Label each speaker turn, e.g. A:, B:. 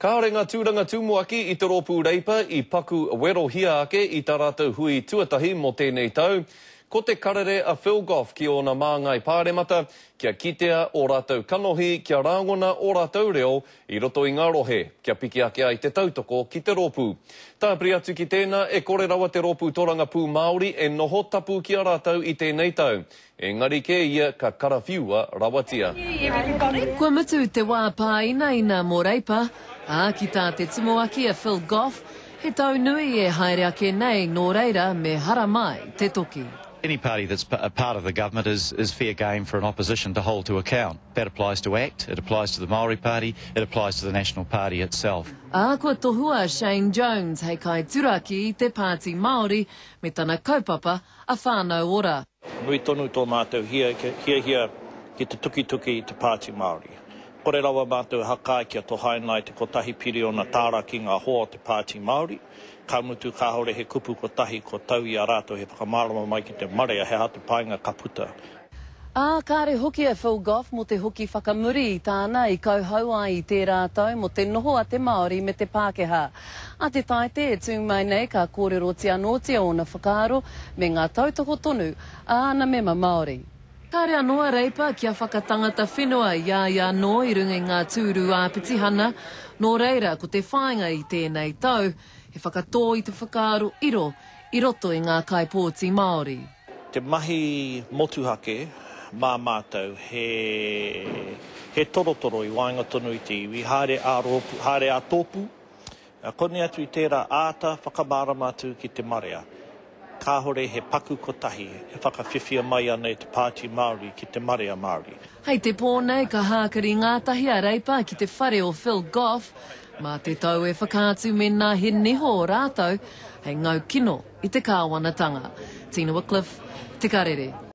A: Kāore ngā tūranga tūmuaki I te rōpū reipa I paku werohia ake I tā rātou hui tuatahi mō tēnei tau. Ko te karere a Phil Goff ki ona māngai pāremata, kia kitea o rātou kanohi, kia rāngona o rātou reo I roto I ngā rohe, kia piki ake ai te tautoko ki te rōpū. Tāpiri atu ki tēnā, e kore rawa te rōpū toranga pū Māori e noho tapu ki a rātou I tēnei tau. Engari ke ia ka karawhiua rawatia.
B: Kua mutu te wā pāina ina mō reipa, ki tā te tumuaki a Phil Goff, he tau nui e haere ake nei nō reira me hara mai te toki.
C: Any party that's a part of the government is fair game for an opposition to hold to account. That applies to ACT, it applies to the Māori Party, it applies to the National Party itself.
B: Kua tohua Shane Jones hei kai turaki I te Pāti Māori me tana kaupapa a whānau ora.
D: Nui tonu tō mātou hia ki te tuki I te Pāti Māori. Kore rawa mātou hakai kia tohaina I te kotahi piri o na tāra ki ngā hoa o te Pāti Māori. Ka mutu ka hore he kupu kotahi ko tau I a rātou he whakamārama mai ki te marea he hatu painga ka puta.
B: Kāre hoki a Phil Goff mo te hoki whakamuri I tāna I kauhau ai I te rātou mo te noho a te Māori me te Pākehā. A te taite e tū mai nei ka kōrero tia nōtia o na whakaaro me ngā tautoko tonu ana mema Māori. Kāre anoa reipa kia whakatangata whenua ia no I runga I ngā tūru āpitihana, nō reira ko te whāinga I tēnei tau, he whakatō I te whakaaro iro I roto I ngā kaipōti Māori.
D: Te mahi motuhake mā mātou he torotoro I wainga tonu I te iwi, haere a tōpū, kone atu I tērā āta whakamārama atu ki te marea. Kāhore he paku kotahi, he whakawhiwhia mai ana I te Pāti Māori ki te marea Māori.
B: Hei te pōnei ka hākari ngātahi a reipa ki te whare o Phil Goff, mā te tau e whakātu me nā he niho o rātou, hei ngau kino I te kāwanatanga. Tina Wycliffe, Te Karere.